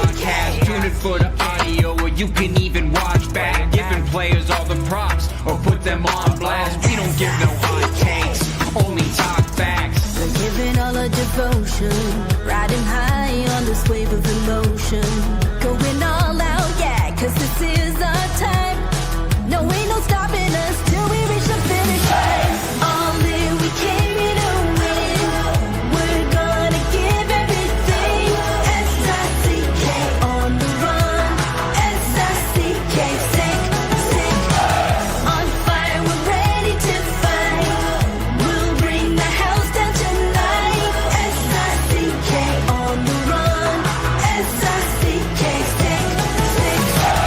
podcast. Tune in for the audio, or you can even watch back. Giving players all the props, or put them on blast. We don't give no hot takes, only talk facts. We're giving all our devotion, riding high on this wave of emotion. Going all out, yeah, cause this is our time. No, ain't no stopping us till we reach the finish line. All in, we came here to win. We're gonna give everything. S-I-C-K on the run. S-I-C-K, sick, on fire, we're ready to fight. We'll bring the house down tonight. S-I-C-K on the run. S-I-C-K, sick.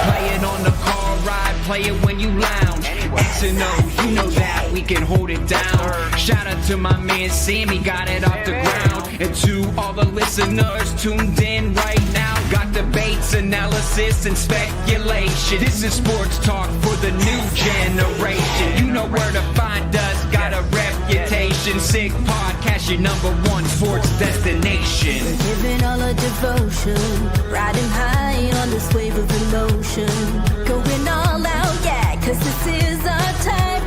Play it on the car ride, play it when you lounge. X and O, you know that we can hold it down. Shout out to my man Sammy, got it off the ground. And to all the listeners tuned in right now, got debates, analysis, and speculation. This is sports talk for the new generation. You know where to find us, got a reputation. Sick podcast, your #1 sports destination. We're giving all our devotion, riding high on this wave of emotion. Going all out, yeah, cause this is our time.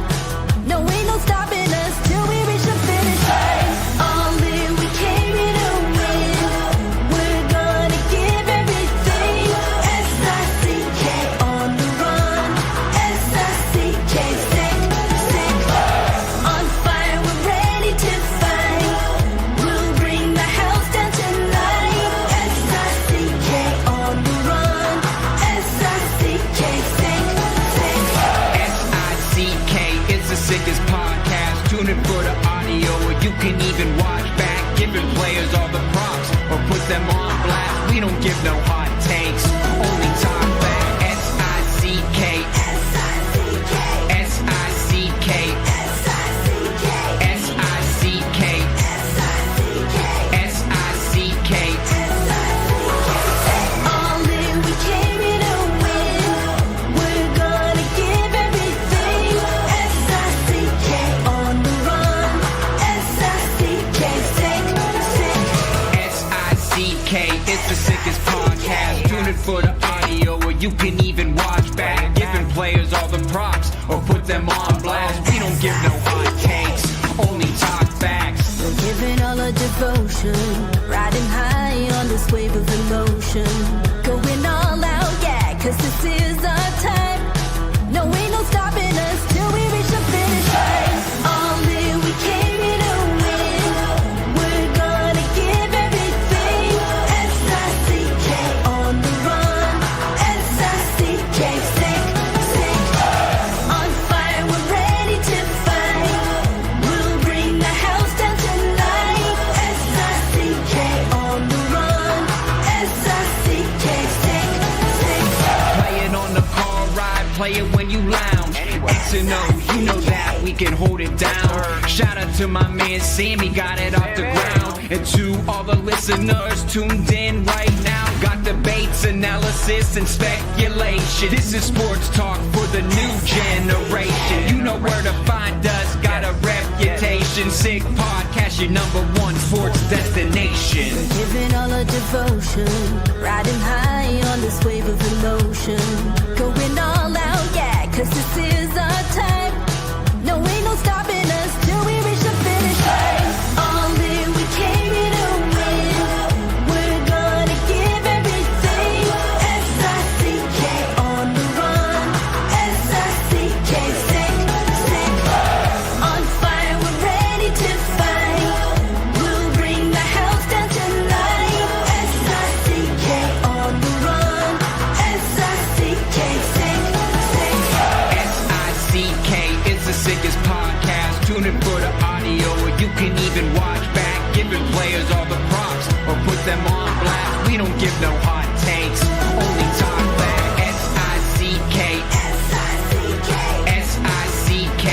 No, ain't no stopping us till we reach the finish line. All in, we came here to win. We're gonna give everything. S-I-C-K on the run. S-I-C-K, sick, on fire, we're ready to fight. We'll bring the house down tonight. S-I-C-K on the run. S-I-C-K, sick. S-I-C-K is the sickest podcast. Tune in for the audio, or you can even watch back. Giving players all the props, or put them on blast. We don't give no hot takes, only talk back. S-I-C-K, S-I-C-K, S-I-C-K, S-I-C-K, S-I-C-K, S-I-C-K. All in, we came here to win. We're gonna give everything. S-I-C-K on the run. S-I-C-K, sick. S-I-C-K, it's the sickest podcast. Tune in for the audio, or you can even watch back. Giving players all the props, or put them on blast. We don't give no hot takes, only talk facts. We're giving all our devotion, riding high on this wave of emotion. Going all out, yeah, cause this is our time. No, ain't no stopping us till we reach the finish line. All in, we came here to win. We're gonna give everything. S-I-C-K on the run. S-I-C-K, sick, on fire, we're ready to fight. We'll bring the house down tonight. S-I-C-K on the run. S-I-C-K, sick. Play it on the car ride, play it when you lounge. X and O, you know that we can hold it down. Shout out to my man Sammy, got it off the ground. And to all the listeners tuned in right now, got debates, analysis, and speculation. This is sports talk for the new generation. You know where to find us, got a reputation. Sick podcast, your #1 sports destination. Giving all our devotion, riding high on this wave of emotion. Going all out, yeah, cause this is our time. No, ain't no stopping us till we reach the finish line. All in, we came here to win. We're gonna give everything. S-I-C-K on the run. S-I-C-K, sick, on fire, we're ready to fight. We'll bring the house down tonight. S-I-C-K on the run. S-I-C-K, sick. S-I-C-K is the sickest podcast. Tune in for the audio, or you can even watch back. Giving players all the props, or put them on blast. We don't give no hot takes, only talk back. S-I-C-K, S-I-C-K, S-I-C-K,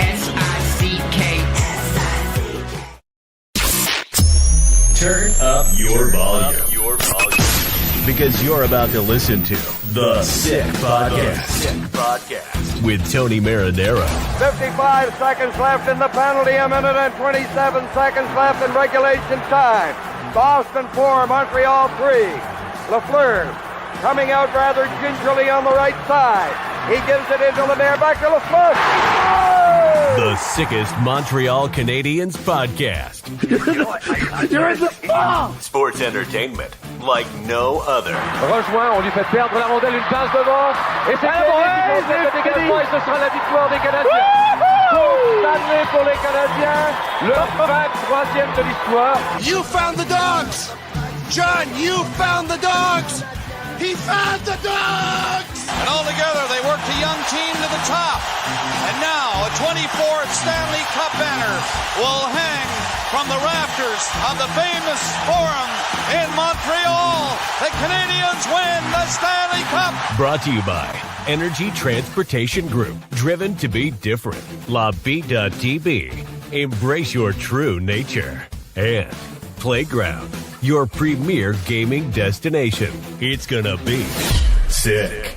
S-I-C-K, S-I-C-K. Turn up your volume. Because you're about to listen to The Sick Podcast. With Tony Marinaro. 55 seconds left in the penalty, a minute and 27 seconds left in regulation time. Boston 4, Montreal 3. Lafleur coming out rather gingerly on the right side. He gives it into Lemaire, back to Lafleur. The sickest Montreal Canadiens podcast. You're in the ball! Sports entertainment like no other. Rejoint, on lui fait perdre la rondelle, une passe devant. Et c'est le dégagement, et ce sera la victoire des Canadiens. Coupe Stanley pour les Canadiens, leur 23e de l'histoire. You found the dogs! John, you found the dogs! He found the dogs! And all together, they worked a young team to the top. And now, a 24th Stanley Cup banner will hang from the rafters of the famous Forum in Montreal. The Canadiens win the Stanley Cup! Brought to you by Energy Transportation Group. Driven to be different. La Vida Tibi. Embrace your true nature. And Playground, your premier gaming destination. It's gonna be sick.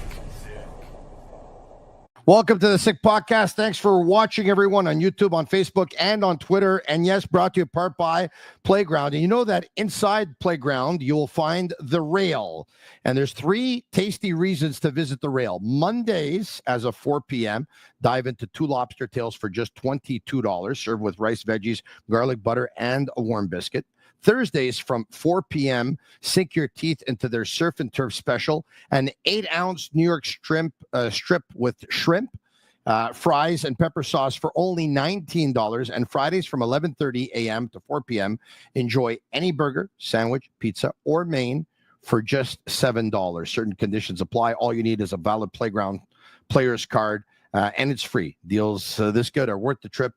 Welcome to the Sick Podcast. Thanks for watching, everyone, on YouTube, on Facebook, and on Twitter. And yes, brought to you in part by Playground. And you know that inside Playground, you will find the Rail. And there's 3 tasty reasons to visit the Rail. Mondays, as of 4 p.m., dive into 2 lobster tails for just $22, served with rice, veggies, garlic butter, and a warm biscuit. Thursdays from 4 p.m., sink your teeth into their surf and turf special, an 8-ounce New York strip with shrimp, fries, and pepper sauce for only $19. And Fridays from 11:30 a.m. to 4 p.m., enjoy any burger, sandwich, pizza, or main for just $7. Certain conditions apply. All you need is a valid Playground player's card, and it's free. Deals this good are worth the trip.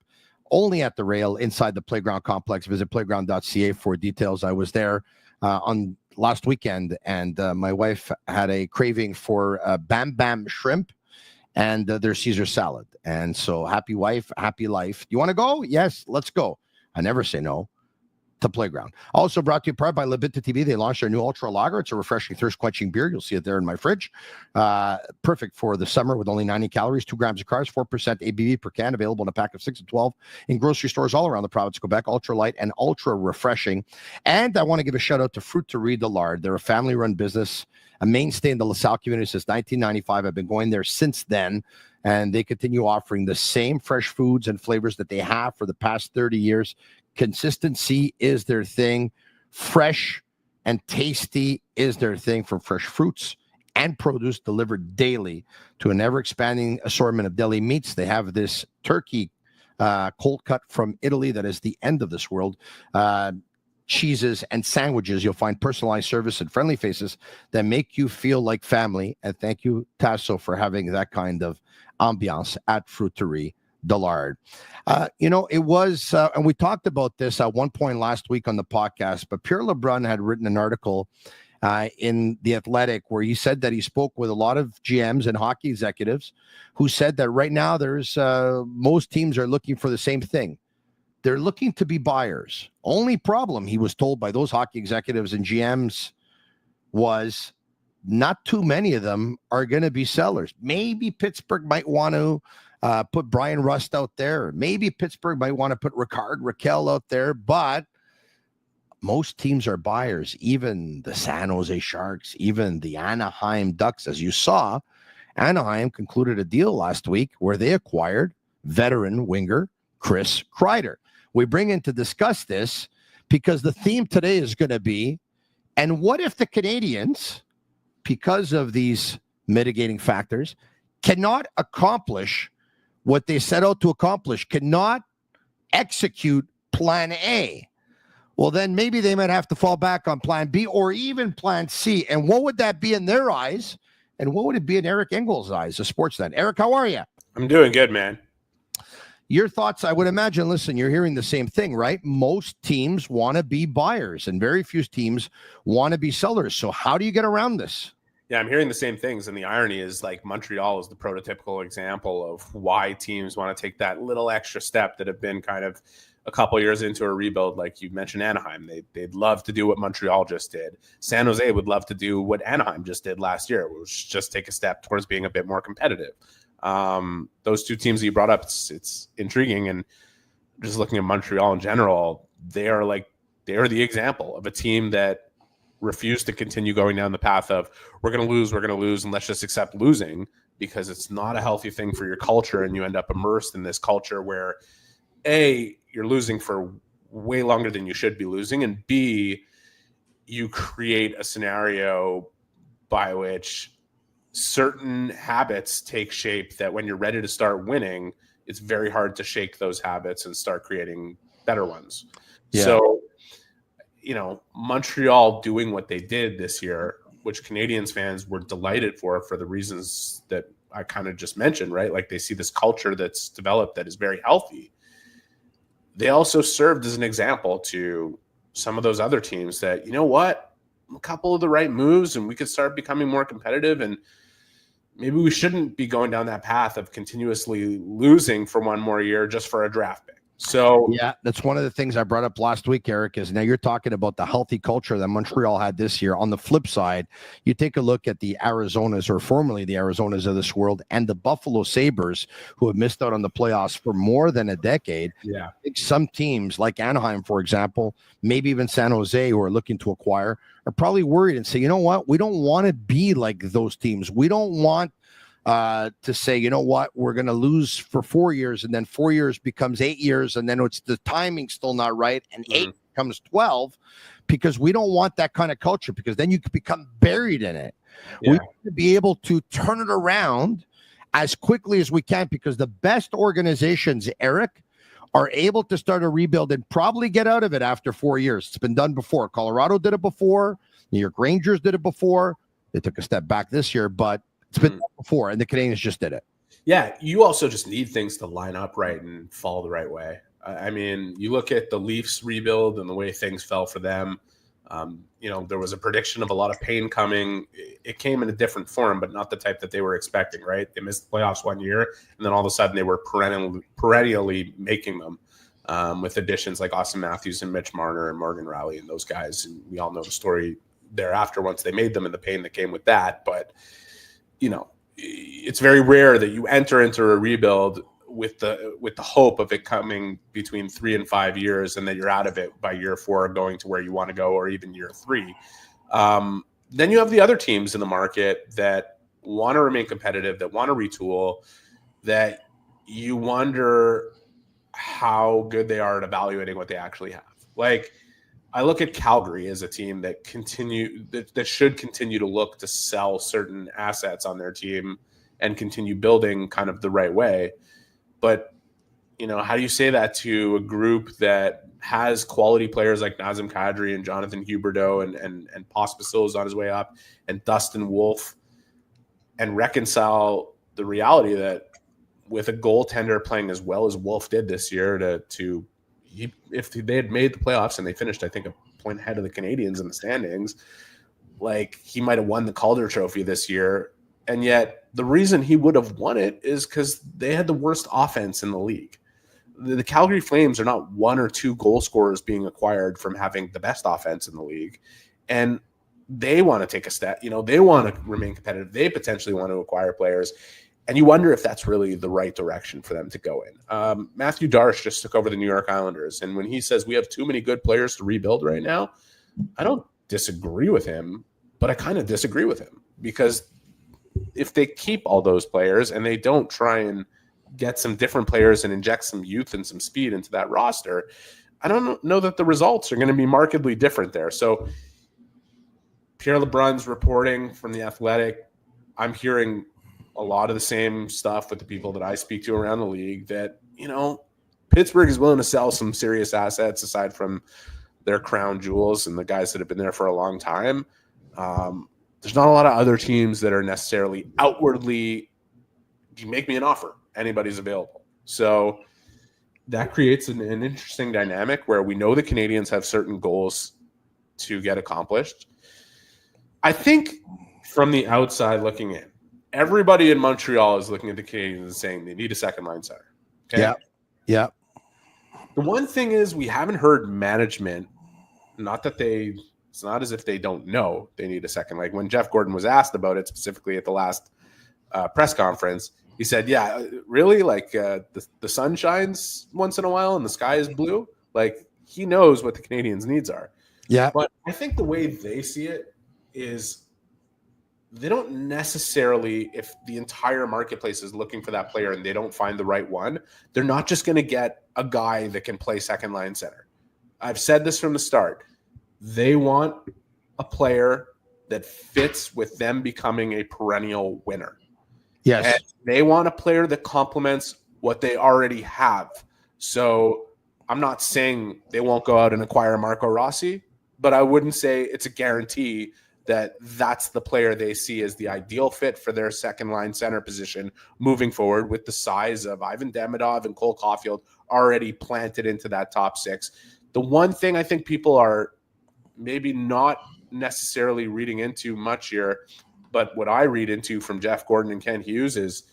Only at the Rail inside the Playground complex. Visit playground.ca for details. I was there on last weekend, and my wife had a craving for Bam Bam shrimp and their Caesar salad. And so happy wife, happy life. You want to go? Yes, let's go. I never say no to Playground. Also brought to you in part by Bittt TV. They launched their new Ultra Lager. It's a refreshing, thirst-quenching beer. You'll see it there in my fridge. Perfect for the summer with only 90 calories, 2 grams of carbs, 4% ABV per can, available in a pack of 6 and 12 in grocery stores all around the province of Quebec. Ultra light and ultra refreshing. And I want to give a shout out to Fruiterie de Lard. They're a family-run business, a mainstay in the LaSalle community since 1995. I've been going there since then. And they continue offering the same fresh foods and flavors that they have for the past 30 years. Consistency is their thing. Fresh and tasty is their thing, from fresh fruits and produce delivered daily to an ever-expanding assortment of deli meats. They have this turkey cold cut from Italy that is the end of this world. Cheeses and sandwiches. You'll find personalized service and friendly faces that make you feel like family. And thank you, Tasso, for having that kind of ambiance at Fruiterie de Lard. It was, and we talked about this at one point last week on the podcast, but Pierre LeBrun had written an article in The Athletic where he said that he spoke with a lot of GMs and hockey executives who said that right now there's most teams are looking for the same thing. They're looking to be buyers. Only problem, he was told by those hockey executives and GMs, was not too many of them are going to be sellers. Maybe Pittsburgh might want to put Brian Rust out there. Maybe Pittsburgh might want to put Rickard Rakell out there, but most teams are buyers, even the San Jose Sharks, even the Anaheim Ducks. As you saw, Anaheim concluded a deal last week where they acquired veteran winger Chris Kreider. We bring in to discuss this because the theme today is going to be, and what if the Canadiens, because of these mitigating factors, cannot accomplish what they set out to accomplish, cannot execute plan A? Well, then maybe they might have to fall back on plan B or even plan C. And what would that be in their eyes? And what would it be in Eric Engels' eyes, a sportsman? Eric, how are you? I'm doing good, man. Your thoughts, I would imagine, listen, you're hearing the same thing, right? Most teams want to be buyers and very few teams want to be sellers. So how do you get around this? Yeah, I'm hearing the same things. And the irony is, like, Montreal is the prototypical example of why teams want to take that little extra step that have been kind of a couple years into a rebuild. Like you mentioned, Anaheim, they'd love to do what Montreal just did. San Jose would love to do what Anaheim just did last year, which was just take a step towards being a bit more competitive. Those two teams that you brought up, it's intriguing. And just looking at Montreal in general, they are like they are the example of a team that refused to continue going down the path of we're going to lose, and let's just accept losing, because it's not a healthy thing for your culture, and you end up immersed in this culture where A, you're losing for way longer than you should be losing, and B, you create a scenario by which certain habits take shape that when you're ready to start winning, it's very hard to shake those habits and start creating better ones. Yeah. So, Montreal doing what they did this year, which Canadiens fans were delighted for the reasons that I kind of just mentioned, right? Like they see this culture that's developed that is very healthy. They also served as an example to some of those other teams that, a couple of the right moves and we could start becoming more competitive, and maybe we shouldn't be going down that path of continuously losing for one more year just for a draft pick. So yeah, that's one of the things I brought up last week, Eric, is now you're talking about the healthy culture that Montreal had this year. On the flip side, you take a look at the Arizonas, or formerly the Arizonas of this world, and the Buffalo Sabres, who have missed out on the playoffs for more than a decade. Yeah. I think some teams like Anaheim, for example, maybe even San Jose, who are looking to acquire, are probably worried and say, you know what, we don't want to be like those teams. We don't want to say, you know what, we're going to lose for 4 years, and then 4 years becomes 8 years, and then it's the timing still not right, and 8 becomes 12, because we don't want that kind of culture, because then you could become buried in it. Yeah. We want to be able to turn it around as quickly as we can, because the best organizations, Eric, are able to start a rebuild and probably get out of it after 4 years. It's been done before. Colorado did it before. New York Rangers did it before. They took a step back this year, but it's been done before, and the Canadiens just did it. Yeah, you also just need things to line up right and fall the right way. I mean, you look at the Leafs rebuild and the way things fell for them. There was a prediction of a lot of pain coming. It came in a different form, but not the type that they were expecting, right? They missed the playoffs 1 year, and then all of a sudden they were perennially making them with additions like Austin Matthews and Mitch Marner and Morgan Rowley and those guys. And we all know the story thereafter once they made them and the pain that came with that. But it's very rare that you enter into a rebuild with the hope of it coming between 3 and 5 years, and that you're out of it by year 4, going to where you want to go, or even year 3. Then you have the other teams in the market that want to remain competitive, that want to retool, that you wonder how good they are at evaluating what they actually have. Like, I look at Calgary as a team that should continue to look to sell certain assets on their team and continue building kind of the right way. But, how do you say that to a group that has quality players like Nazem Kadri and Jonathan Huberdeau and Pospisil is on his way up, and Dustin Wolf, and reconcile the reality that with a goaltender playing as well as Wolf did this year if they had made the playoffs and they finished, I think, a point ahead of the Canadiens in the standings, like, he might have won the Calder Trophy this year. And yet the reason he would have won it is because they had the worst offense in the league. The Calgary Flames are not 1 or 2 goal scorers being acquired from having the best offense in the league. And they want to take a step, they want to remain competitive. They potentially want to acquire players. And you wonder if that's really the right direction for them to go in. Matthew Darche just took over the New York Islanders. And when he says we have too many good players to rebuild right now, I don't disagree with him, but I kind of disagree with him, because if they keep all those players and they don't try and get some different players and inject some youth and some speed into that roster, I don't know that the results are going to be markedly different there. So Pierre LeBrun's reporting from The Athletic, I'm hearing a lot of the same stuff with the people that I speak to around the league, that, Pittsburgh is willing to sell some serious assets aside from their crown jewels and the guys that have been there for a long time. There's not a lot of other teams that are necessarily outwardly, you make me an offer, anybody's available. So that creates an interesting dynamic where we know the Canadiens have certain goals to get accomplished. I think from the outside looking in, everybody in Montreal is looking at the Canadiens and saying they need a second line center. Okay? Yeah. Yeah. The one thing is, we haven't heard management, it's not as if they don't know they need a second. Like, when Jeff Gordon was asked about it specifically at the last press conference, he said, yeah, really? Like, the sun shines once in a while and the sky is blue? Like, he knows what the Canadiens' needs are. Yeah. But I think the way they see it is they don't necessarily, if the entire marketplace is looking for that player and they don't find the right one, they're not just going to get a guy that can play second line center. I've said this from the start. They want a player that fits with them becoming a perennial winner. Yes. And they want a player that complements what they already have. So I'm not saying they won't go out and acquire Marco Rossi, but I wouldn't say it's a guarantee that that's the player they see as the ideal fit for their second line center position moving forward, with the size of Ivan Demidov and Cole Caulfield already planted into that top six. The one thing I think people are maybe not necessarily reading into much here, but what I read into from Jeff Gordon and Ken Hughes is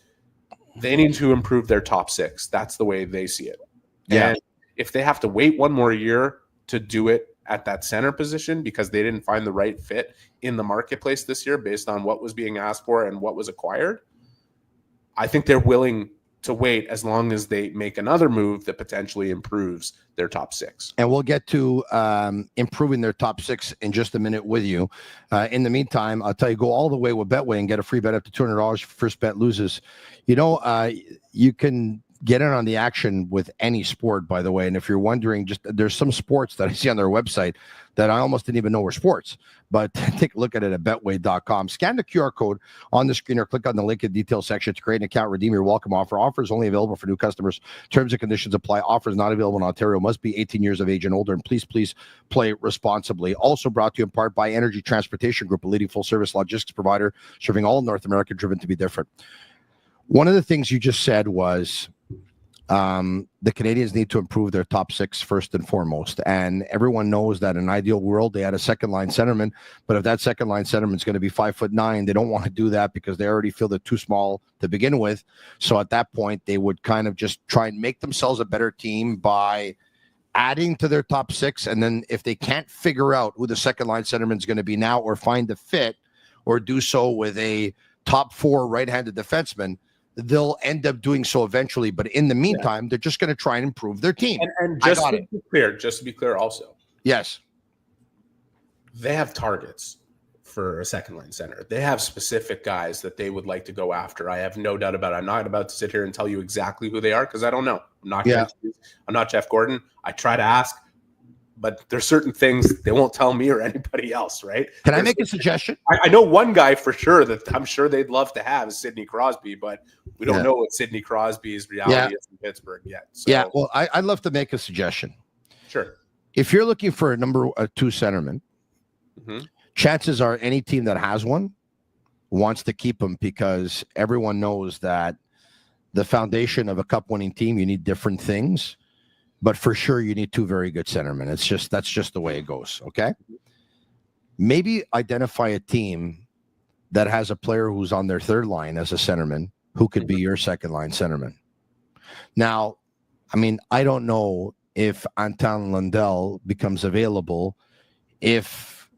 they need to improve their top six. That's the way they see it. Yeah. And if they have to wait one more year to do it at that center position because they didn't find the right fit in the marketplace this year based on what was being asked for and what was acquired, I think they're willing to wait as long as they make another move that potentially improves their top six. And we'll get to improving their top six in just a minute with you. In the meantime, I'll tell you, go all the way with Betway and get a free bet up to $200 if first bet loses. You know, you can get in on the action with any sport, by the way. And if you're wondering, just there's some sports that I see on their website that I almost didn't even know were sports. But take a look at it at betway.com. Scan the QR code on the screen or click on the link in the details section to create an account, redeem your welcome offer. Offers only available for new customers. Terms and conditions apply. Offers not available in Ontario. Must be 18 years of age and older. And please play responsibly. Also brought to you in part by Energy Transportation Group, a leading full-service logistics provider serving all North America, driven to be different. One of the things you just said was the Canadiens need to improve their top six first and foremost. And everyone knows that in an ideal world, they had a second line centerman. But if that second line centerman is going to be 5'9", they don't want to do that because they already feel they're too small to begin with. So at that point, they would kind of just try and make themselves a better team by adding to their top six. And then if they can't figure out who the second line centerman is going to be now, or find the fit, or do so with a top four right-handed defenseman, they'll end up doing so eventually. But in the meantime, they're just going to try and improve their team. And just to be clear also. Yes. They have targets for a second line center. They have specific guys that they would like to go after. I have no doubt about it. I'm not about to sit here and tell you exactly who they are because I don't know. I'm not Jeff Gordon. I try to ask, but there's certain things they won't tell me or anybody else, right? Can I make a suggestion? I know one guy for sure that I'm sure they'd love to have is Sidney Crosby, but we don't know what Sidney Crosby's reality is in Pittsburgh yet. So. Well, I'd love to make a suggestion. Sure. If you're looking for a number two centerman, chances are any team that has one wants to keep him because everyone knows that the foundation of a cup-winning team, you need different things. But for sure, you need two very good centermen. That's just the way it goes. Okay. Maybe identify a team that has a player who's on their third line as a centerman who could be your second line centerman. Now, I mean, I don't know if Anton Lundell becomes available if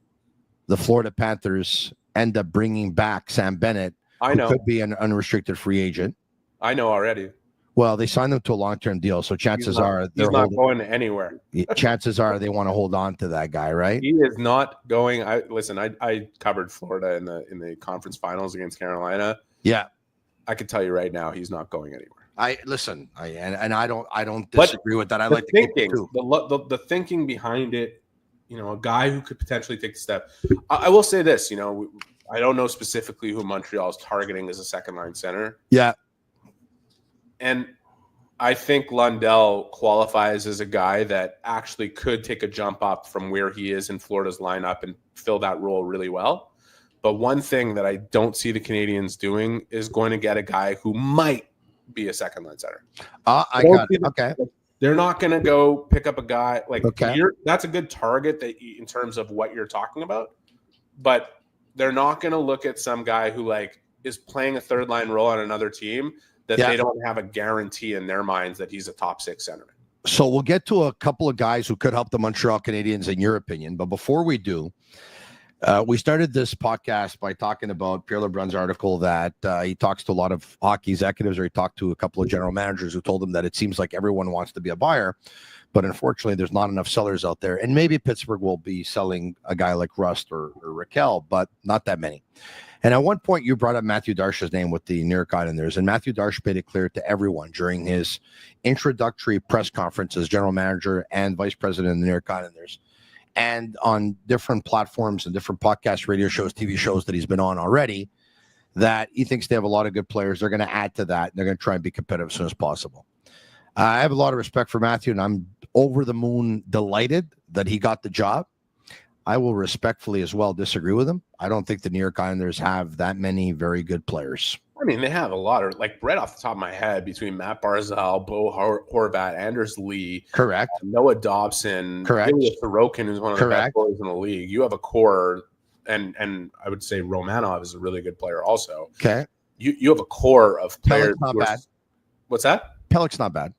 the Florida Panthers end up bringing back Sam Bennett, who could be an unrestricted free agent. I know already. Well, they signed them to a long-term deal, so chances are he's not going anywhere. Chances are they want to hold on to that guy, right? He is not going. I covered Florida in the conference finals against Carolina. Yeah, I can tell you right now, he's not going anywhere. I don't disagree with that. I like the thinking, the thinking behind it. You know, a guy who could potentially take the step. I will say this. You know, I don't know specifically who Montreal is targeting as a second line center. Yeah. And I think Lundell qualifies as a guy that actually could take a jump up from where he is in Florida's lineup and fill that role really well. But one thing that I don't see the Canadiens doing is going to get a guy who might be a second line center. Okay. They're not going to go pick up a guy that's a good target in terms of what you're talking about. But they're not going to look at some guy who is playing a third line role on another team that they don't have a guarantee in their minds that he's a top six centerman. So we'll get to a couple of guys who could help the Montreal Canadiens in your opinion. But before we do, We started this podcast by talking about Pierre LeBrun's article that he talks to a lot of hockey executives, or he talked to a couple of general managers who told him that it seems like everyone wants to be a buyer, but unfortunately there's not enough sellers out there. And maybe Pittsburgh will be selling a guy like Rust or Raquel, but not that many. And at one point you brought up Matthew Darsh's name with the New York Islanders, and Matthew Darsh made it clear to everyone during his introductory press conference as general manager and vice president of the New York Islanders, and on different platforms and different podcasts, radio shows, TV shows that he's been on already, that he thinks they have a lot of good players. They're going to add to that. And they're going to try and be competitive as soon as possible. I have a lot of respect for Matthew, and I'm over the moon delighted that he got the job. I will respectfully as well disagree with him. I don't think the New York Islanders have that many very good players. I mean, they have a lot of, like, right off the top of my head, between Matt Barzal, Bo Horvat, Anders Lee, correct, Noah Dobson, correct, Ilya Sorokin, who's one of the correct. best players in the league. You have a core, and I would say Romanov is a really good player also. Okay. You have a core of players. Pellick's not bad. What's that? Pellick's not bad.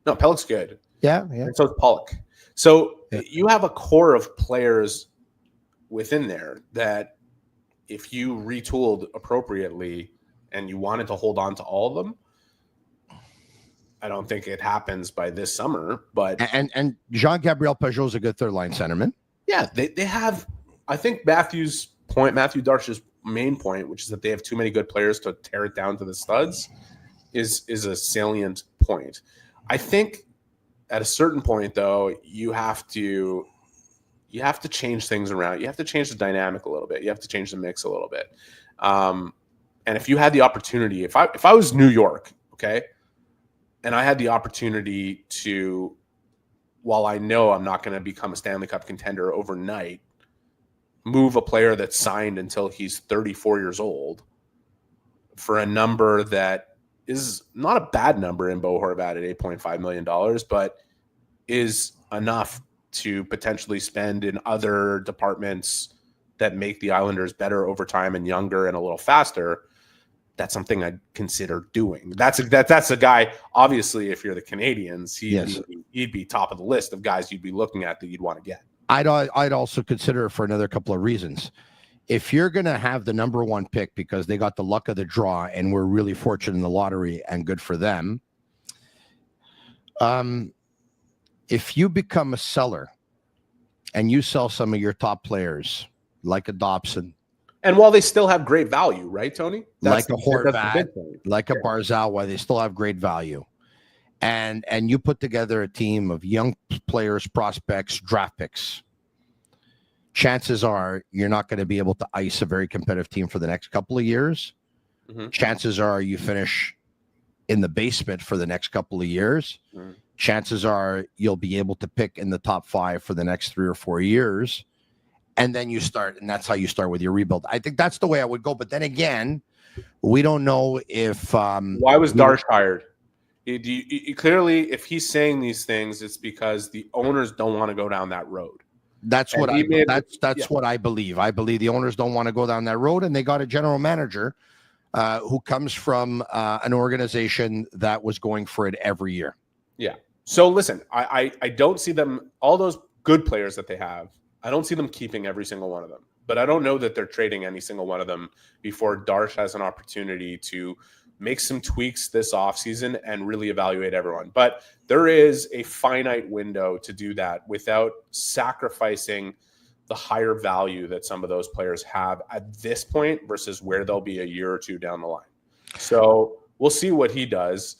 No, Pellick's good. Yeah. And so is Pollock. So you have a core of players within there that if you retooled appropriately and you wanted to hold on to all of them, I don't think it happens by this summer. But Jean-Gabriel Pajot is a good third line centerman. Yeah, they have. I think Matthew Darsh's main point, which is that they have too many good players to tear it down to the studs, is a salient point. I think at a certain point, though, you have to change things around. You have to change the dynamic a little bit. You have to change the mix a little bit. And if you had the opportunity, if I was New York, okay, and I had the opportunity to, while I know I'm not going to become a Stanley Cup contender overnight, move a player that's signed until he's 34 years old for a number that is not a bad number in Bo Horvat at $8.5 million, but is enough to potentially spend in other departments that make the Islanders better over time and younger and a little faster. That's something I'd consider doing. That's a guy, obviously, if you're the Canadiens, he'd be top of the list of guys you'd be looking at that you'd want to get. I'd also consider it for another couple of reasons. If you're going to have the number one pick because they got the luck of the draw and we're really fortunate in the lottery and good for them, if you become a seller and you sell some of your top players like a Dobson, and while they still have great value, right, Tony? Like a Horvat, like a Barzal, while they still have great value, and you put together a team of young players, prospects, draft picks, chances are you're not going to be able to ice a very competitive team for the next couple of years. Mm-hmm. Chances are you finish in the basement for the next couple of years. Mm-hmm. Chances are you'll be able to pick in the top 5 for the next 3 or 4 years. And then you start, and that's how you start with your rebuild. I think that's the way I would go. But then again, we don't know if... why was Darsh hired? Clearly, if he's saying these things, it's because the owners don't want to go down that road. That's what what I believe. I believe the owners don't want to go down that road, and they got a general manager who comes from an organization that was going for it every year. Yeah. So listen, I don't see them, all those good players that they have, I don't see them keeping every single one of them. But I don't know that they're trading any single one of them before Darsh has an opportunity to make some tweaks this offseason and really evaluate everyone. But there is a finite window to do that without sacrificing the higher value that some of those players have at this point versus where they'll be a year or two down the line. So we'll see what he does.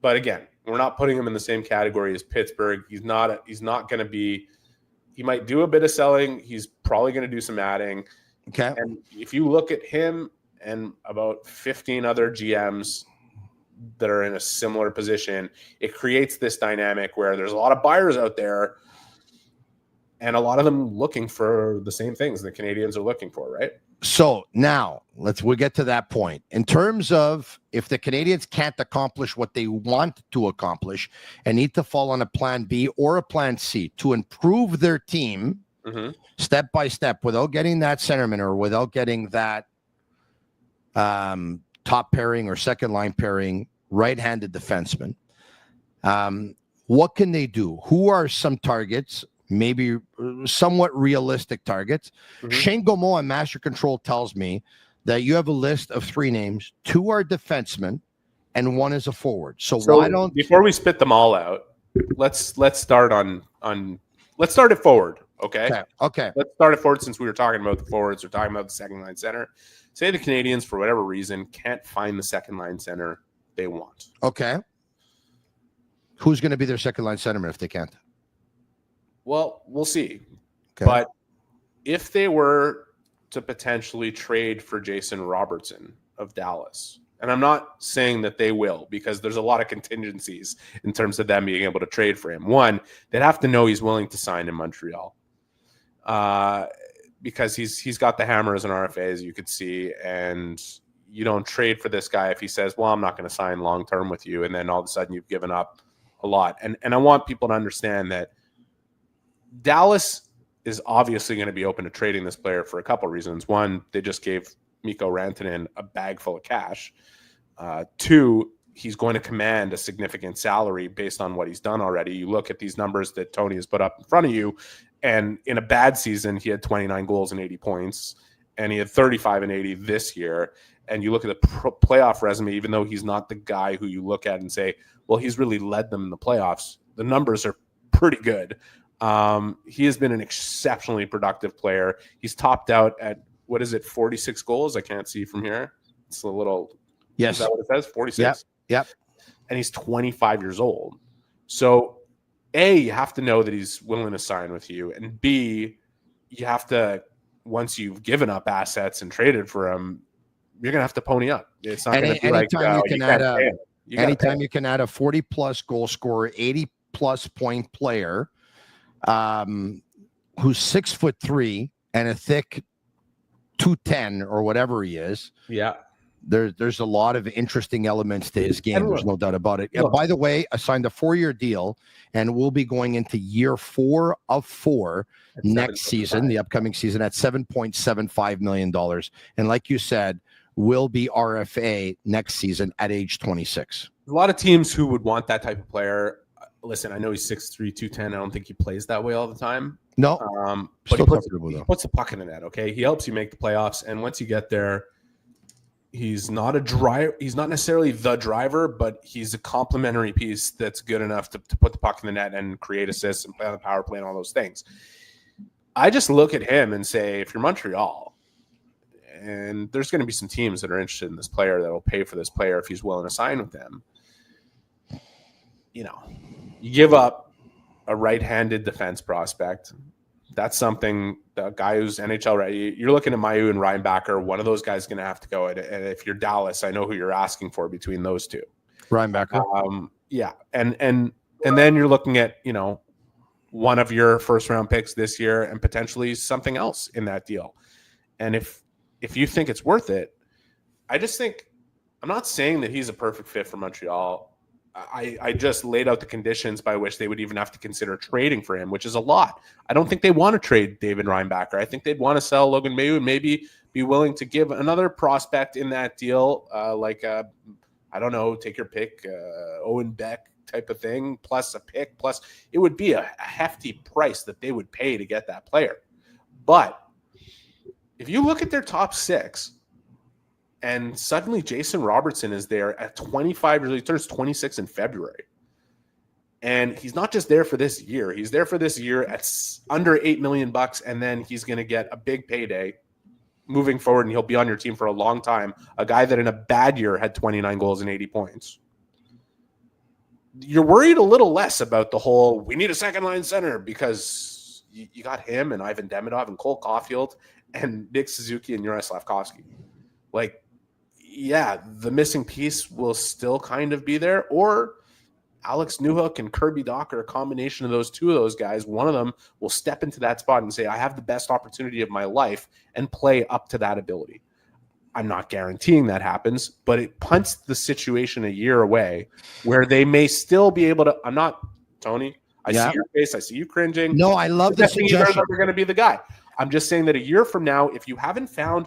But again, we're not putting him in the same category as Pittsburgh. He's not going to be, he might do a bit of selling. He's probably going to do some adding. Okay. And if you look at him and about 15 other GMs that are in a similar position, it creates this dynamic where there's a lot of buyers out there and a lot of them looking for the same things the Canadiens are looking for, right? So now we'll get to that point. In terms of if the Canadiens can't accomplish what they want to accomplish and need to fall on a plan B or a plan C to improve their team step by step without getting that centerman or without getting that top pairing or second line pairing right-handed defenseman, what can they do? Who are some targets? maybe somewhat realistic targets. Shane Gaumont and Master Control tells me that you have a list of 3 names. 2 are defensemen, and 1 is a forward. So why don't, before we spit them all out, let's start let's start it forward. Okay. Let's start it forward since we were talking about the forwards. We're talking about the second line center. Say the Canadiens, for whatever reason, can't find the second line center they want. Okay. Who's going to be their second line centerman if they can't? Well, we'll see. Okay. But if they were to potentially trade for Jason Robertson of Dallas, and I'm not saying that they will, because there's a lot of contingencies in terms of them being able to trade for him. One, they'd have to know he's willing to sign in Montreal, because he's got the hammer as an RFA, as you could see, and you don't trade for this guy if he says, well, I'm not going to sign long term with you, and then all of a sudden you've given up a lot. And I want people to understand that Dallas is obviously going to be open to trading this player for a couple of reasons. One, they just gave Mikko Rantanen a bag full of cash. 2, he's going to command a significant salary based on what he's done already. You look at these numbers that Tony has put up in front of you, and in a bad season, he had 29 goals and 80 points, and he had 35 and 80 this year. And you look at the playoff resume, even though he's not the guy who you look at and say, well, he's really led them in the playoffs, the numbers are pretty good. He has been an exceptionally productive player. He's topped out at, 46 goals? I can't see from here. It's a little, yes. Is that what it says? 46? Yep. And he's 25 years old. So, A, you have to know that he's willing to sign with you. And B, you have to, once you've given up assets and traded for him, you're going to have to pony up. It's not going to be like, anytime you can add a 40-plus goal scorer, 80-plus point player, who's 6'3" and a thick 210 or whatever he is. Yeah. There's a lot of interesting elements to his game. There's no doubt about it. By the way, I signed a 4-year deal, and we'll be going into year 4 of 4 next season, the upcoming season, at $7.75 million. And like you said, will be RFA next season at age 26. A lot of teams who would want that type of player. Listen, I know he's 6'3", 210. I don't think he plays that way all the time. No, but he puts the puck in the net. Okay, he helps you make the playoffs, and once you get there, he's not necessarily the driver, but he's a complementary piece that's good enough to put the puck in the net and create assists and play on the power play and all those things. I just look at him and say, if you're Montreal, and there's going to be some teams that are interested in this player that will pay for this player if he's willing to sign with them. You know, you give up a right-handed defense prospect. That's something, the guy who's NHL ready. You're looking at Mayu and Reinbacher. One of those guys is going to have to go. And if you're Dallas, I know who you're asking for between those two. Reinbacher. Yeah. And then you're looking at, one of your first-round picks this year and potentially something else in that deal. And if you think it's worth it, I just think, I'm not saying that he's a perfect fit for Montreal. I just laid out the conditions by which they would even have to consider trading for him, which is a lot. I don't think they want to trade David Reinbacher. I think they'd want to sell Logan Mailloux and maybe be willing to give another prospect in that deal, I don't know, take your pick, Owen Beck type of thing, plus a pick, plus it would be a hefty price that they would pay to get that player. But if you look at their top 6, and suddenly Jason Robertson is there at 25 years old. He turns 26 in February. And he's not just there for this year. He's there for this year at under $8 million, and then he's going to get a big payday moving forward, and he'll be on your team for a long time. A guy that in a bad year had 29 goals and 80 points. You're worried a little less about the whole, we need a second-line center, because you got him and Ivan Demidov and Cole Caulfield and Nick Suzuki and Juraj Slafkovsky. Like, yeah, the missing piece will still kind of be there, or Alex Newhook and Kirby Docker, a combination of those two of those guys, one of them will step into that spot and say, I have the best opportunity of my life, and play up to that ability. I'm not guaranteeing that happens, but it punts the situation a year away where they may still be able to. I'm not, Tony, I see your face. I see you cringing. No, I love the suggestion. You're going to be the guy. I'm just saying that a year from now, if you haven't found,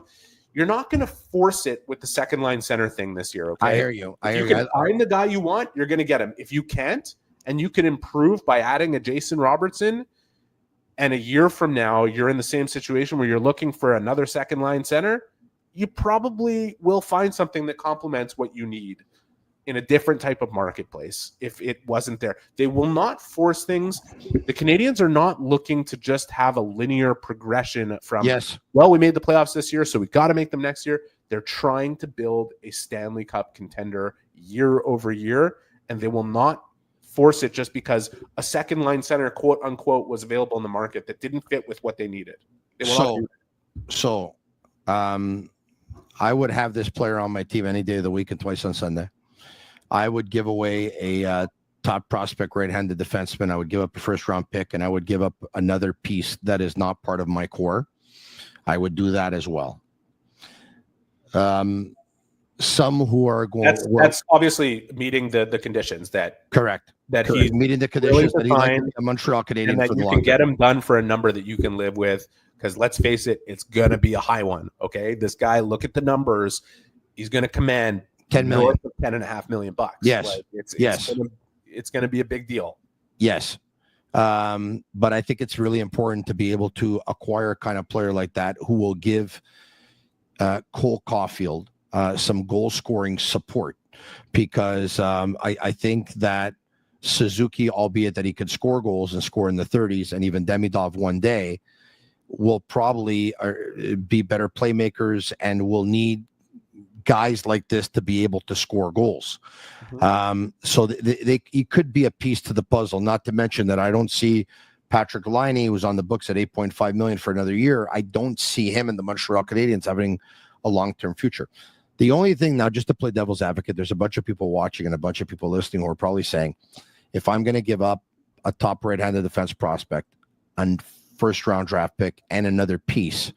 you're not going to force it with the second line center thing this year. Okay. I hear you. If you can find the guy you want, you're going to get him. If you can't, and you can improve by adding a Jason Robertson, and a year from now, you're in the same situation where you're looking for another second line center, you probably will find something that complements what you need in a different type of marketplace if it wasn't there. They will not force things. The Canadiens are not looking to just have a linear progression from, well, we made the playoffs this year, so we got to make them next year. They're trying to build a Stanley Cup contender year over year, and they will not force it just because a second line center, quote unquote, was available in the market that didn't fit with what they needed. They will not do that. So I would have this player on my team any day of the week and twice on Sunday. I would give away a top prospect right-handed defenseman. I would give up a first-round pick, and I would give up another piece that is not part of my core. I would do that as well. Some who are going. That's obviously meeting the conditions that. Correct. That he's meeting the conditions that he likes a Montreal Canadiens, and that you can get him done for a number that you can live with. Because let's face it, it's gonna be a high one. Okay, this guy, look at the numbers. He's gonna command 10 million, $10.5 million. Yes, like it's gonna be a big deal. Yes, but I think it's really important to be able to acquire a kind of player like that who will give Cole Caulfield some goal scoring support, because I think that Suzuki, albeit that he could score goals and score in the 30s, and even Demidov one day, will probably be better playmakers and will need guys like this to be able to score goals. So he could be a piece to the puzzle, not to mention that I don't see Patrick Laine, who's on the books at $8.5 million for another year. I don't see him in the Montreal Canadiens having a long-term future. The only thing now, just to play devil's advocate, there's a bunch of people watching and a bunch of people listening who are probably saying, if I'm going to give up a top right-handed defense prospect, a first-round draft pick, and another piece,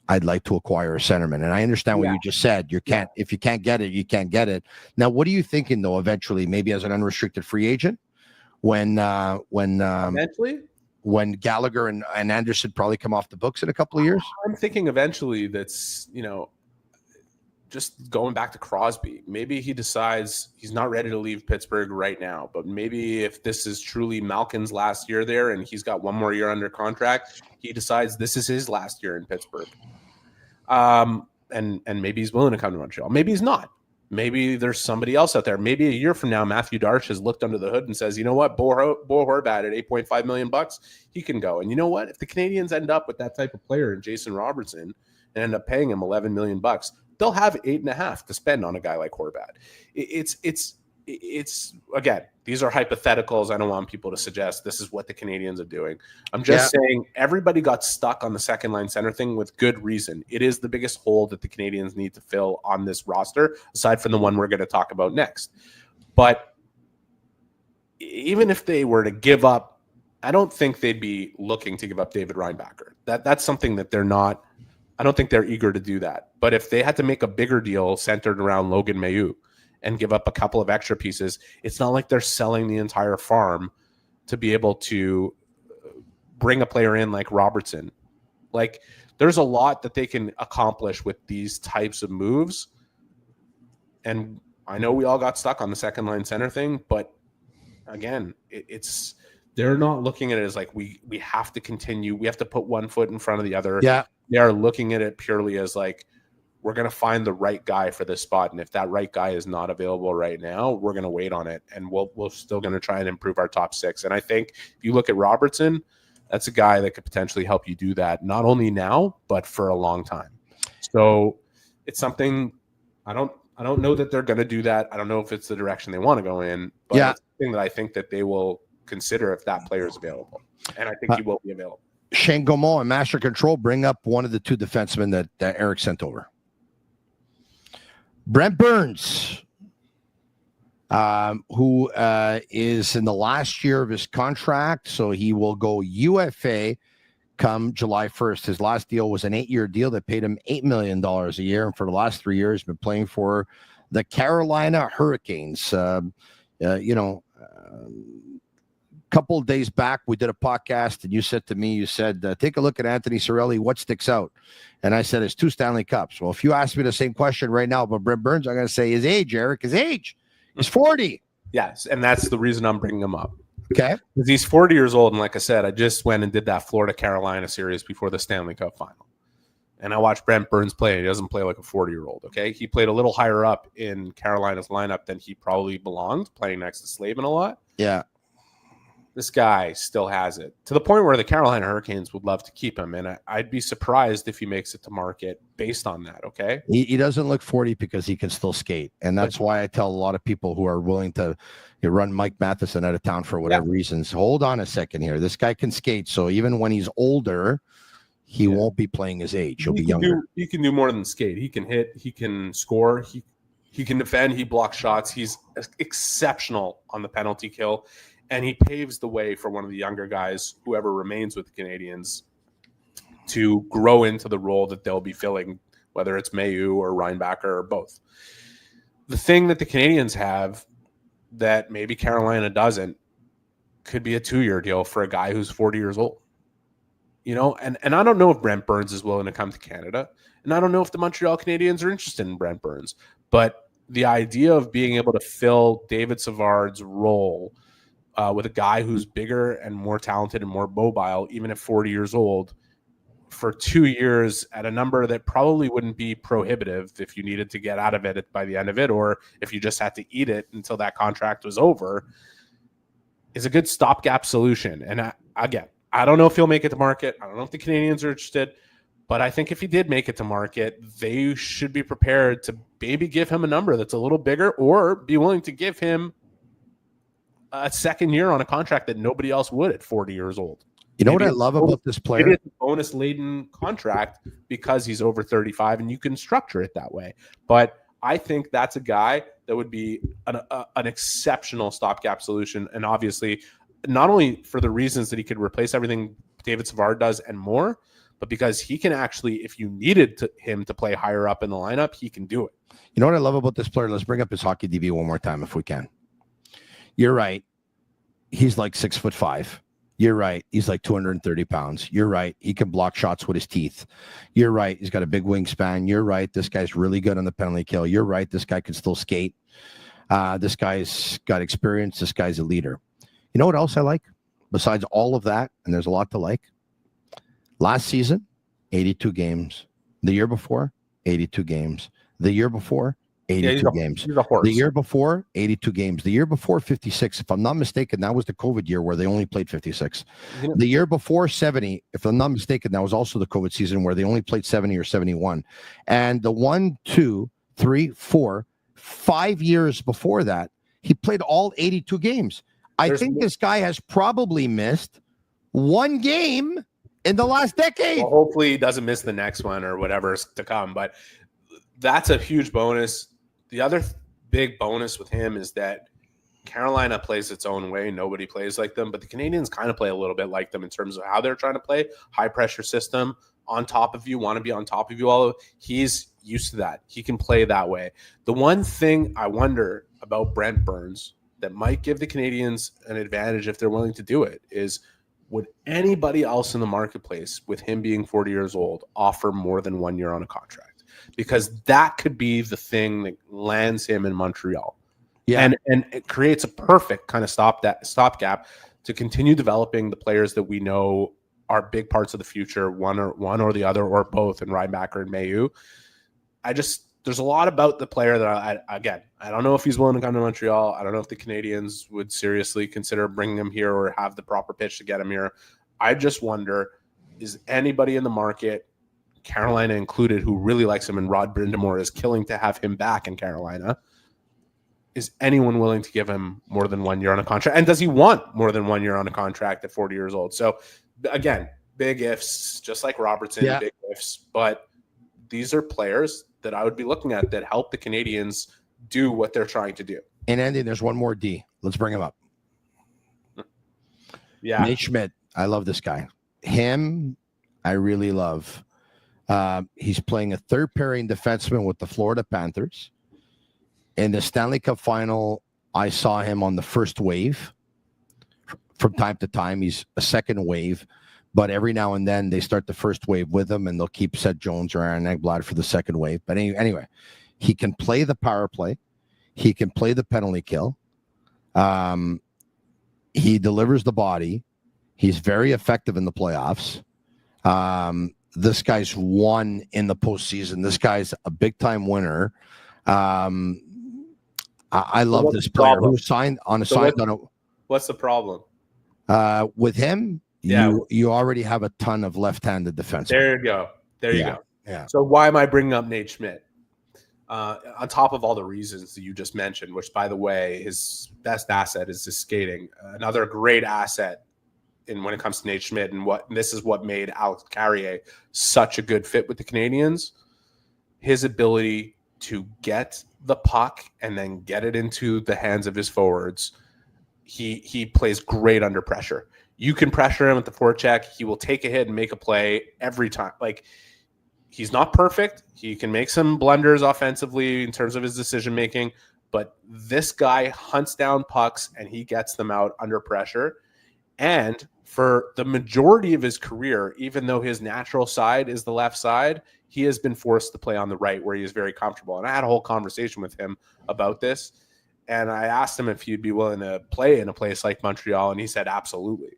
I'd like to acquire a centerman. And I understand what you just said. If you can't get it, you can't get it. Now, what are you thinking though? Eventually, maybe as an unrestricted free agent, when Gallagher and Anderson probably come off the books in a couple of years. I'm thinking eventually that's, just going back to Crosby. Maybe he decides he's not ready to leave Pittsburgh right now, but maybe if this is truly Malkin's last year there and he's got one more year under contract, he decides this is his last year in Pittsburgh. And maybe he's willing to come to Montreal. Maybe he's not. Maybe there's somebody else out there. Maybe a year from now, Matthew Darche has looked under the hood and says, you know what, Bo Horvat at $8.5 million, he can go. And you know what? If the Canadiens end up with that type of player in Jason Robertson and end up paying him $11 million, they'll have $8.5 million to spend on a guy like Horvat. It's again, these are hypotheticals. I don't want people to suggest this is what the Canadiens are doing. I'm just saying everybody got stuck on the second line center thing with good reason. It is the biggest hole that the Canadiens need to fill on this roster, aside from the one we're going to talk about next. But even if they were to give up, I don't think they'd be looking to give up David Reinbacher. That's something that they're not. I don't think they're eager to do that. But if they had to make a bigger deal centered around Logan Mailloux and give up a couple of extra pieces, it's not like they're selling the entire farm to be able to bring a player in like Robertson. Like, there's a lot that they can accomplish with these types of moves. And I know we all got stuck on the second line center thing, but again, it's they're not looking at it as like we have to continue. We have to put one foot in front of the other. Yeah. They are looking at it purely as like, we're going to find the right guy for this spot. And if that right guy is not available right now, we're going to wait on it. And we're still going to try and improve our top six. And I think if you look at Robertson, that's a guy that could potentially help you do that, not only now, but for a long time. So it's something I don't know that they're going to do that. I don't know if it's the direction they want to go in, but it's something that I think that they will consider if that player is available. And I think he will be available. Shane Gaumont and Master Control bring up one of the two defensemen that Eric sent over. Brent Burns, who is in the last year of his contract, so he will go UFA come July 1st. His last deal was an 8-year deal that paid him $8 million a year, and for the last 3 years, been playing for the Carolina Hurricanes. Couple of days back, we did a podcast, and you said to me, take a look at Anthony Cirelli. What sticks out? And I said, it's 2 Stanley Cups. Well, if you ask me the same question right now about Brent Burns, I'm going to say his age, Eric. His age. He's 40. Yes, and that's the reason I'm bringing him up. Okay. Because he's 40 years old, and like I said, I just went and did that Florida Carolina series before the Stanley Cup final. And I watched Brent Burns play, and he doesn't play like a 40-year-old, okay? He played a little higher up in Carolina's lineup than he probably belonged, playing next to Slavin a lot. Yeah. This guy still has it, to the point where the Carolina Hurricanes would love to keep him, and I'd be surprised if he makes it to market based on that, okay? He doesn't look 40 because he can still skate, and that's why I tell a lot of people who are willing to run Mike Matheson out of town for whatever reasons, hold on a second here. This guy can skate, so even when he's older, he won't be playing his age. He'll be younger. He can do more than skate. He can hit. He can score. He can defend. He blocks shots. He's exceptional on the penalty kill, and he paves the way for one of the younger guys, whoever remains with the Canadiens, to grow into the role that they'll be filling, whether it's Mayu or Reinbacher or both. The thing that the Canadiens have that maybe Carolina doesn't could be a 2-year deal for a guy who's 40 years old. You know, and I don't know if Brent Burns is willing to come to Canada, and I don't know if the Montreal Canadiens are interested in Brent Burns, but the idea of being able to fill David Savard's role with a guy who's bigger and more talented and more mobile, even at 40 years old, for 2 years at a number that probably wouldn't be prohibitive if you needed to get out of it by the end of it, or if you just had to eat it until that contract was over, is a good stopgap solution. And again, I don't know if he'll make it to market. I don't know if the Canadiens are interested, but I think if he did make it to market, they should be prepared to maybe give him a number that's a little bigger, or be willing to give him a second year on a contract that nobody else would at 40 years old. You know what I love about this player? Maybe it's a bonus-laden contract because he's over 35, and you can structure it that way. But I think that's a guy that would be an exceptional stopgap solution, and obviously not only for the reasons that he could replace everything David Savard does and more, but because he can actually, if you needed him to play higher up in the lineup, he can do it. You know what I love about this player? Let's bring up his hockey DB one more time if we can. You're right. He's like 6'5". You're right. He's like 230 pounds. You're right. He can block shots with his teeth. You're right. He's got a big wingspan. You're right. This guy's really good on the penalty kill. You're right. This guy can still skate. This guy's got experience. This guy's a leader. You know what else I like? Besides all of that, and there's a lot to like. Last season, 82 games. The year before, 82 games. The year before, 82 games. The year before, 82 games. The year before, 56. If I'm not mistaken, that was the COVID year where they only played 56. The year before, 70. If I'm not mistaken, that was also the COVID season where they only played 70 or 71. And the 1, 2, 3, 4, 5 years before that, he played all 82 games. I think this guy has probably missed one game in the last decade. Well, hopefully he doesn't miss the next one or whatever's to come, but that's a huge bonus. The other big bonus with him is that Carolina plays its own way. Nobody plays like them, but the Canadiens kind of play a little bit like them in terms of how they're trying to play. High pressure system, on top of you, want to be on top of you. He's used to that. He can play that way. The one thing I wonder about Brent Burns that might give the Canadiens an advantage if they're willing to do it is, would anybody else in the marketplace with him being 40 years old offer more than 1 year on a contract? Because that could be the thing that lands him in Montreal. Yeah. And it creates a perfect kind of stopgap to continue developing the players that we know are big parts of the future, one or the other, or both, in Reinbacher and Mayu. There's a lot about the player that I don't know if he's willing to come to Montreal. I don't know if the Canadiens would seriously consider bringing him here or have the proper pitch to get him here. I just wonder, is anybody in the market, Carolina included, who really likes him, and Rod Brindamore is killing to have him back in Carolina, is anyone willing to give him more than 1 year on a contract? And does he want more than 1 year on a contract at 40 years old? So again, big ifs, just like Robertson, big ifs, but these are players that I would be looking at that help the Canadiens do what they're trying to do. And Andy, there's one more D. Let's bring him up. Yeah. Nate Schmidt. I love this guy. Him, I really love. He's playing a third pairing defenseman with the Florida Panthers. In the Stanley Cup final, I saw him on the first wave. From time to time, he's a second wave. But every now and then, they start the first wave with him, and they'll keep Seth Jones or Aaron Ekblad for the second wave. But anyway, he can play the power play. He can play the penalty kill. He delivers the body. He's very effective in the playoffs. This guy's won in the postseason. This guy's a big-time winner. I love this player who signed on a What's the problem? With him? You already have a ton of left-handed defense. There you go. There you go. Yeah. So why am I bringing up Nate Schmidt? On top of all the reasons that you just mentioned, which, by the way, his best asset is his skating. Another great asset when it comes to Nate Schmidt, and this is what made Alex Carrier such a good fit with the Canadiens. His ability to get the puck and then get it into the hands of his forwards. He plays great under pressure. You can pressure him at the forecheck. He will take a hit and make a play every time. Like, he's not perfect. He can make some blunders offensively in terms of his decision making, but this guy hunts down pucks and he gets them out under pressure. And for the majority of his career, even though his natural side is the left side, he has been forced to play on the right where he is very comfortable. And I had a whole conversation with him about this. And I asked him if he'd be willing to play in a place like Montreal. And he said, absolutely.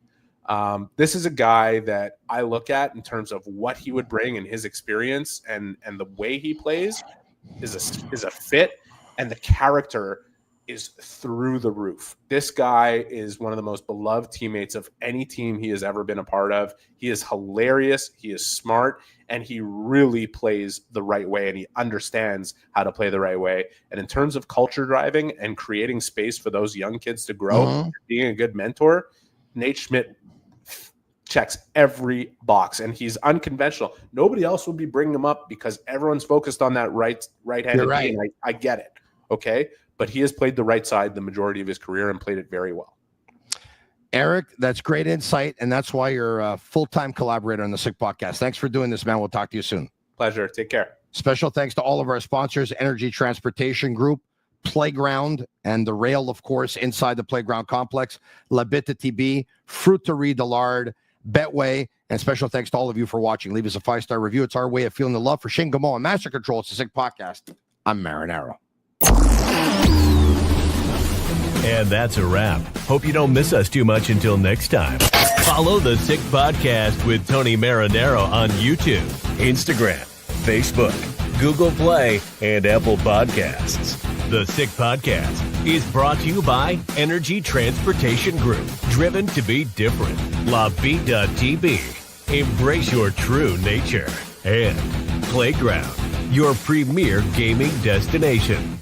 This is a guy that I look at in terms of what he would bring and his experience and the way he plays is a fit, and the character is through the roof. This guy is one of the most beloved teammates of any team he has ever been a part of. He is hilarious. He is smart, and he really plays the right way, and he understands how to play the right way. And in terms of culture driving and creating space for those young kids to grow, being a good mentor, Nate Schmidt checks every box, and he's unconventional. Nobody else would be bringing him up because everyone's focused on that right-handed right. team. I get it, okay? But he has played the right side the majority of his career and played it very well. Eric, that's great insight, and that's why you're a full-time collaborator on the Sick Podcast. Thanks for doing this, man. We'll talk to you soon. Pleasure. Take care. Special thanks to all of our sponsors, Energy Transportation Group, Playground, and the rail, of course, inside the Playground complex, La Bittt Tibi, Fruiterie de Lard, Betway, and special thanks to all of you for watching. Leave us a 5-star review. It's our way of feeling the love for Shane Gamo and Master Control. It's the Sick Podcast. I'm Marinaro. And that's a wrap. Hope you don't miss us too much until next time. Follow the Sick Podcast with Tony Marinaro on YouTube, Instagram, Facebook, Google Play, and Apple Podcasts. The Sick Podcast is brought to you by Energy Transportation Group, driven to be different. La Vida TB, embrace your true nature. And Playground, your premier gaming destination.